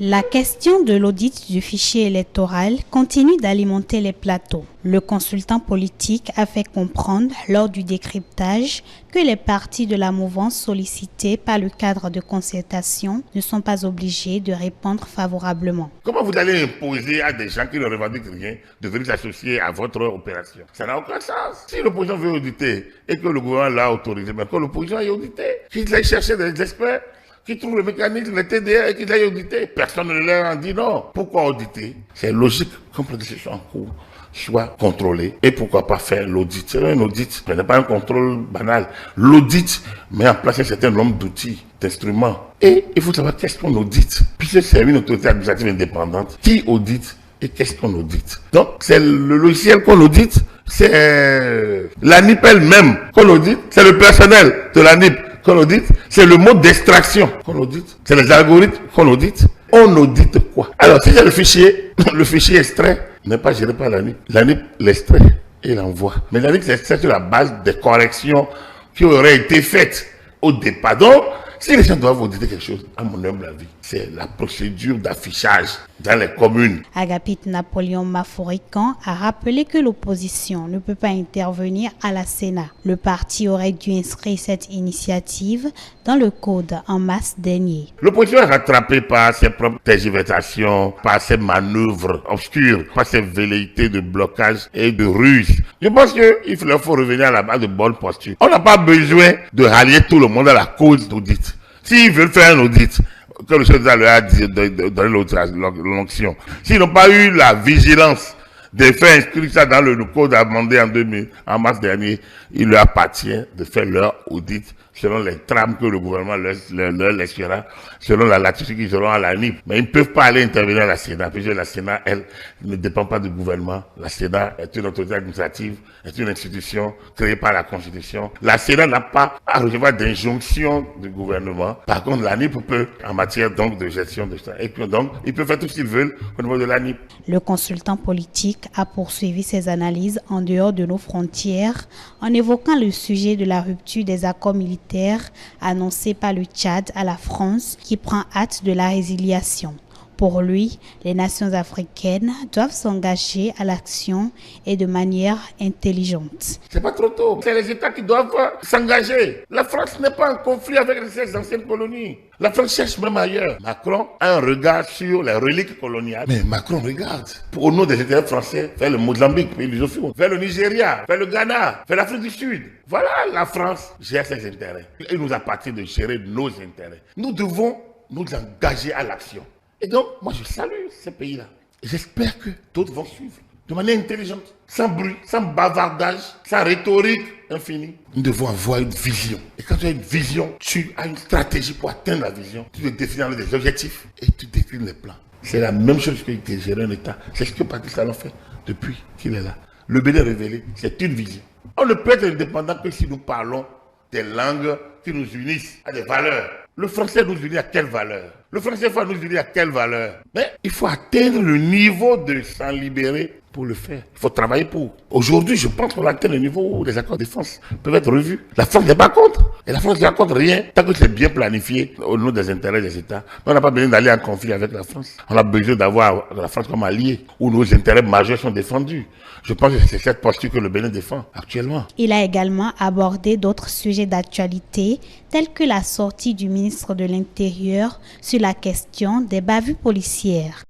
La question de l'audit du fichier électoral continue d'alimenter les plateaux. Le consultant politique a fait comprendre lors du décryptage que les partis de la mouvance sollicités par le cadre de concertation ne sont pas obligés de répondre favorablement. Comment vous allez imposer à des gens qui ne revendiquent rien de venir s'associer à votre opération? Ça n'a aucun sens. Si l'opposition veut auditer et que le gouvernement l'a autorisé, mais que l'opposition ait audité, qu'ils aillent chercher des experts, qui trouvent le mécanisme, les TDR et qu'ils aillent auditer. Personne ne leur a dit non. Pourquoi auditer? C'est logique comme la décision en cours soit contrôlée. Et pourquoi pas faire l'audit? C'est un audit, ce n'est pas un contrôle banal. L'audit met en place un certain nombre d'outils, d'instruments. Et il faut savoir qu'est-ce qu'on audite. Puisque c'est une autorité administrative indépendante qui audite et qu'est-ce qu'on audite. Donc, c'est le logiciel qu'on audite, c'est l'ANIP elle-même qu'on audite, c'est le personnel de l'ANIP qu'on audite, c'est le mode d'extraction qu'on audite, c'est les algorithmes qu'on audite. On audite quoi? Alors, si c'est le fichier extrait n'est pas géré par l'ANIP. L'ANIP l'extrait et l'envoie. Mais l'ANIP l'extrait sur la base des corrections qui auraient été faites au départ. Donc, si les gens doivent auditer quelque chose, à mon humble avis, c'est la procédure d'affichage dans les communes. Agapite Napoléon Mafourican a rappelé que l'opposition ne peut pas intervenir à la Sénat. Le parti aurait dû inscrire cette initiative dans le code en mars dernier. L'opposition est rattrapée par ses propres tergiversations, par ses manœuvres obscures, par ses velléités de blocage et de ruse. Je pense qu'il leur faut revenir à la base de bonne posture. On n'a pas besoin de rallier tout le monde à la cause d'audit. S'ils veulent faire un audit, comme le chef d'État leur a dit dans l'onction, s'ils n'ont pas eu la vigilance de faire inscrire ça dans le code amendé en mars dernier, il leur appartient de faire leur audit selon les trames que le gouvernement leur laissera, selon la latitude qu'ils auront à l'ANIP. Mais ils ne peuvent pas aller intervenir à la Sénat, puisque la Sénat, elle, ne dépend pas du gouvernement. La Sénat est une autorité administrative, est une institution créée par la Constitution. La Sénat n'a pas à recevoir d'injonction du gouvernement. Par contre, l'ANIP peut, en matière donc de gestion de ça, et puis donc, ils peuvent faire tout ce qu'ils veulent au niveau de l'ANIP. Le consultant politique a poursuivi ses analyses en dehors de nos frontières en évoquant le sujet de la rupture des accords militaires annoncés par le Tchad à la France qui prend acte de la résiliation. Pour lui, les nations africaines doivent s'engager à l'action et de manière intelligente. C'est pas trop tôt. C'est les États qui doivent s'engager. La France n'est pas en conflit avec ses anciennes colonies. La France cherche même ailleurs. Macron a un regard sur les reliques coloniales. Mais Macron regarde. Au nom des intérêts français, vers le Mozambique, pays lusophones, vers le Nigeria, vers le Ghana, vers l'Afrique du Sud. Voilà, la France gère ses intérêts. Il nous appartient de gérer nos intérêts. Nous devons nous engager à l'action. Et donc, moi, je salue ces pays-là. J'espère que d'autres vont suivre de manière intelligente, sans bruit, sans bavardage, sans rhétorique infinie. Nous devons avoir une vision. Et quand tu as une vision, tu as une stratégie pour atteindre la vision. Tu te définis des objectifs et tu déclines les plans. C'est la même chose que de gérer un État. C'est ce que Patrice Talon fait depuis qu'il est là. Le Bénin révélé, c'est une vision. On ne peut être indépendant que si nous parlons des langues qui nous unissent à des valeurs. Le français nous unit à quelle valeur? Le français va nous unir à quelle valeur? Mais il faut atteindre le niveau de s'en libérer pour le faire. Il faut travailler pour. Aujourd'hui, je pense qu'on atteint le niveau où les accords de défense peuvent être revus. La France n'est pas contre. Et la France ne raconte rien tant que c'est bien planifié au nom des intérêts des États. Mais on n'a pas besoin d'aller en conflit avec la France. On a besoin d'avoir la France comme alliée où nos intérêts majeurs sont défendus. Je pense que c'est cette posture que le Bénin défend actuellement. Il a également abordé d'autres sujets d'actualité tels que la sortie du ministre de l'Intérieur sur la question des bavures policières.